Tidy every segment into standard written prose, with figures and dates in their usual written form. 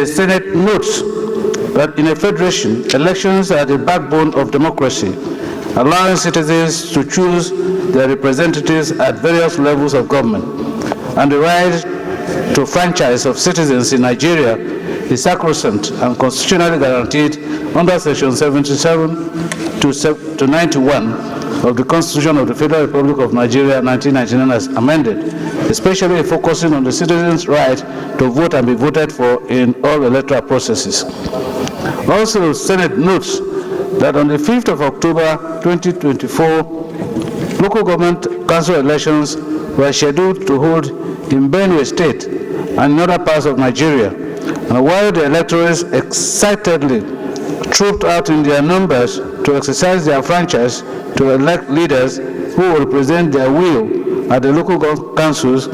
the Senate notes that in a federation, elections are the backbone of democracy, allowing citizens to choose their representatives at various levels of government, and the right to franchise of citizens in Nigeria is sacrosanct and constitutionally guaranteed under Section 77 to 91 of the Constitution of the Federal Republic of Nigeria 1999 as amended, especially focusing on the citizens' right to vote and be voted for in all electoral processes. Also, the Senate notes that on the 5th of October 2024, local government council elections were scheduled to hold in Benue State and in other parts of Nigeria. And while the electors excitedly trooped out in their numbers to exercise their franchise to elect leaders who will represent their will at the local councils,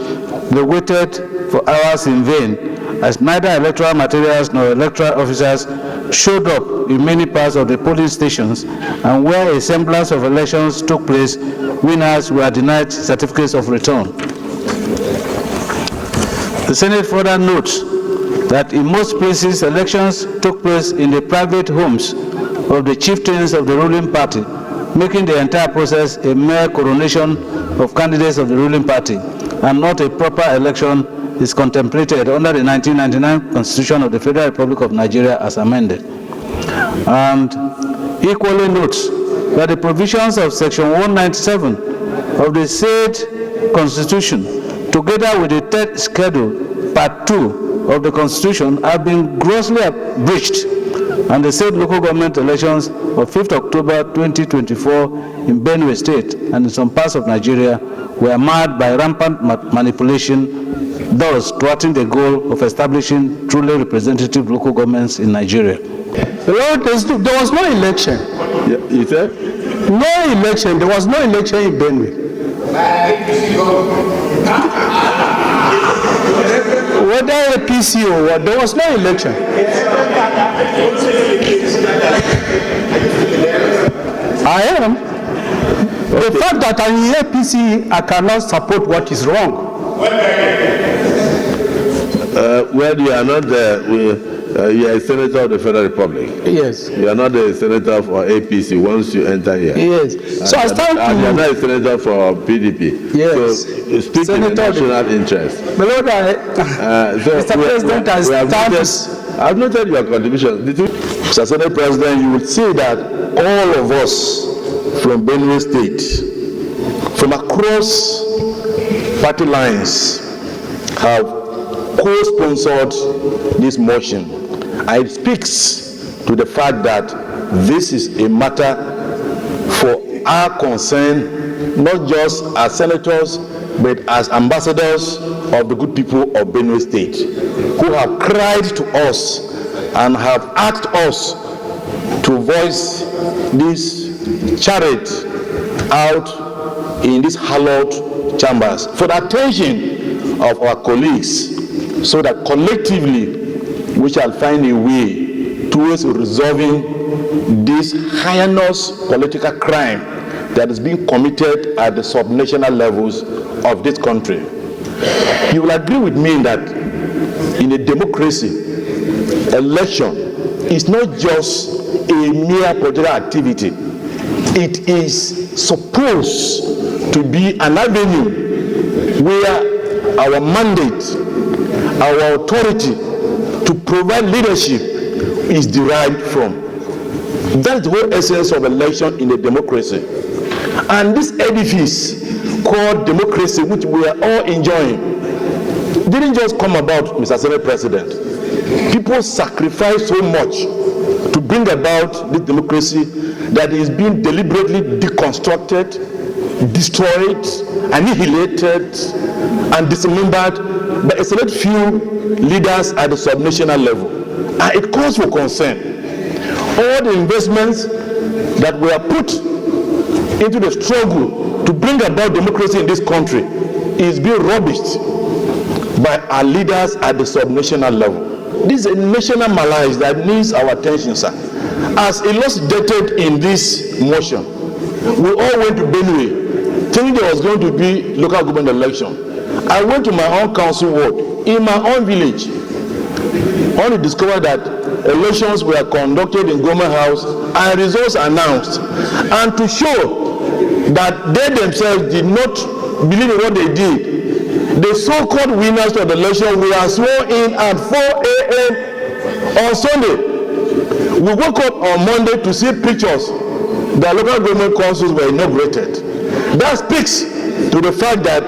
they waited for hours in vain, as neither electoral materials nor electoral officers showed up in many parts of the polling stations, and where a semblance of elections took place, winners were denied certificates of return. The Senate further notes that in most places, elections took place in the private homes of the chieftains of the ruling party, making the entire process a mere coronation of candidates of the ruling party, and not a proper election is contemplated under the 1999 Constitution of the Federal Republic of Nigeria as amended. And equally notes that the provisions of Section 197 of the said Constitution, together with the third schedule, Part 2 of the Constitution, have been grossly breached, and the said local government elections of 5th October 2024 in Benue State and in some parts of Nigeria were marred by rampant manipulation, thus thwarting the goal of establishing truly representative local governments in Nigeria. Lord, there was no election. Yeah, you said? No election. There was no election in Benue. Whether APC or what, there was no election. I am. Okay. The fact that I'm in APC, I cannot support what is wrong. Well, you are not you are a senator of the Federal Republic. Yes. You are not a senator for APC once you enter here. Yes. So I stand to... You are not a senator for PDP. Yes. So you speak in the national interest. But Lord, Mr. President has stand... I've noted your contribution. Mr. Senate President, you will see that all of us from Benue State, from across party lines, have co-sponsored this motion. And it speaks to the fact that this is a matter for our concern, not just as senators, but as ambassadors of the good people of Benue State, who have cried to us and have asked us to voice this charade out in these hallowed chambers for the attention of our colleagues, so that collectively we shall find a way towards resolving this heinous political crime that is being committed at the subnational levels of this country. You will agree with me that in a democracy, election is not just a mere political activity. It is supposed to be an avenue where our mandate, our authority to provide leadership is derived from. That's the whole essence of election in a democracy. And this edifice called democracy, which we are all enjoying, didn't just come about, Mr. Senate President. People sacrificed so much to bring about this democracy that is being deliberately deconstructed, destroyed, annihilated, and dismembered by a select few leaders at the subnational level. And it calls for concern. All the investments that were put into the struggle to bring about democracy in this country is being rubbished by our leaders at the subnational level. This is a national malaise that needs our attention, sir. As elucidated in this motion, we all went to Benue thinking there was going to be local government election. I went to my own council ward, in my own village, only discovered that elections were conducted in Government House and results announced. And to show that they themselves did not believe in what they did, the so-called winners of the election were sworn in at 4 a.m. on Sunday. We woke up on Monday to see pictures that local government councils were inaugurated. That speaks to the fact that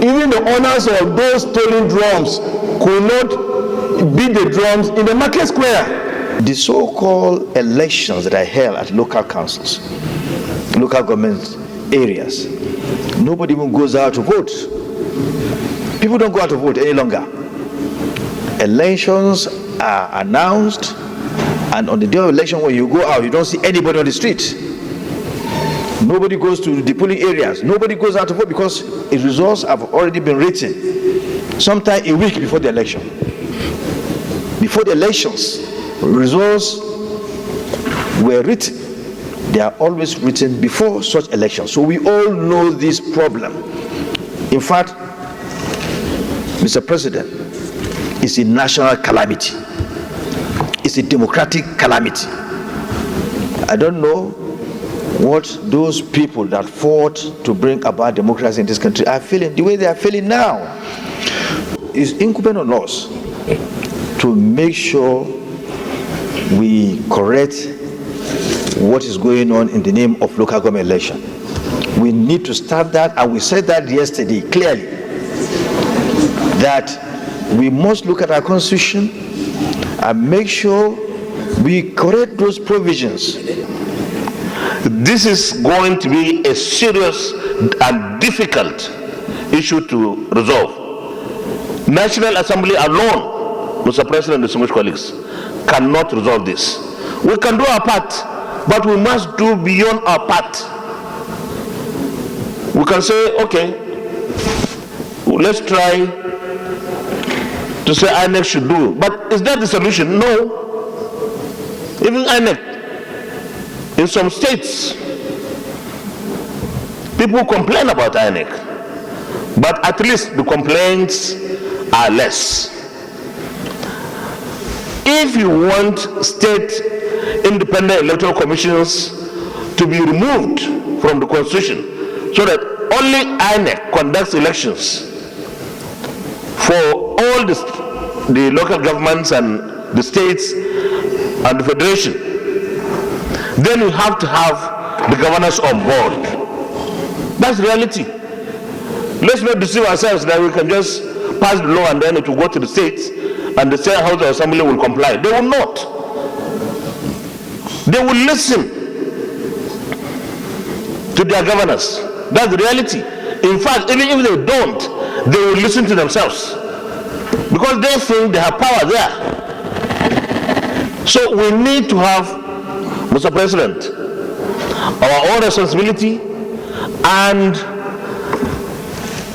even the owners of those stolen drums could not beat the drums in the market square. The so-called elections that are held at local councils, local government areas, nobody even goes out to vote. People don't go out to vote any longer. Elections are announced, and on the day of election, when you go out, you don't see anybody on the street. Nobody goes to the polling areas. Nobody goes out to vote because the results have already been written sometime a week before the election. Before the elections, results were written. They are always written before such elections. So we all know this problem. In fact, Mr. President, it's a national calamity. It's a democratic calamity. I don't know what those people that fought to bring about democracy in this country are feeling the way they are feeling now. It's incumbent on us to make sure we correct what is going on in the name of local government election. We need to start that, and we said that yesterday clearly, that we must look at our constitution and make sure we correct those provisions. This is going to be a serious and difficult issue to resolve. National Assembly alone, Mr. President and distinguished colleagues, cannot resolve this. We can do our part, but we must do beyond our part. We can say, okay, let's try to say INEC should do, but is that the solution? No. Even INEC, in some states, people complain about INEC, but at least the complaints are less. If you want state independent electoral commissions to be removed from the constitution so that only INEC conducts elections for all the local governments and the states and the federation, then you have to have the governors on board. That's reality. Let's not deceive ourselves that we can just pass the law and then it will go to the states and the state house of assembly will comply. They will not. They will listen to their governors. That's the reality. In fact, even if they don't, they will listen to themselves because they think they have power there. So we need to have, Mr. President, our own responsibility, and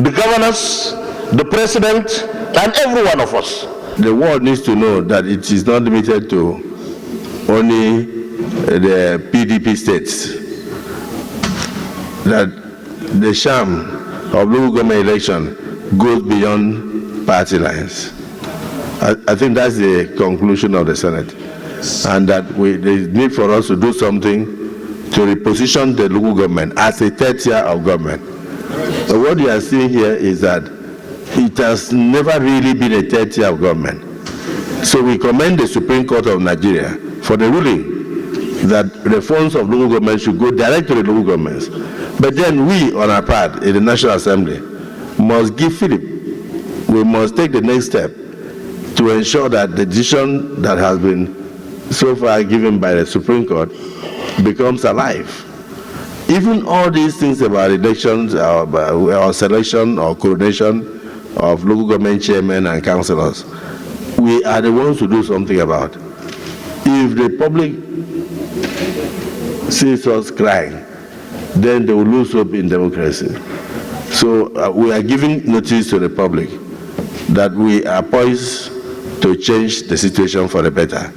the governors, the president, and every one of us. The world needs to know that it is not limited to only the PDP states, that the sham of local government election goes beyond party lines. I think that's the conclusion of the Senate, and that there is need for us to do something to reposition the local government as a third tier of government. So what you are seeing here is that it has never really been a third tier of government. So we commend the Supreme Court of Nigeria for the ruling that the funds of local government should go direct to the local governments. But then we, on our part, in the National Assembly, must give Philip. We must take the next step to ensure that the decision that has been so far given by the Supreme Court becomes alive. Even all these things about elections or selection or coronation of local government chairmen and councillors, we are the ones to do something about. If the public sees us crying, then they will lose hope in democracy. So we are giving notice to the public that we are poised to change the situation for the better.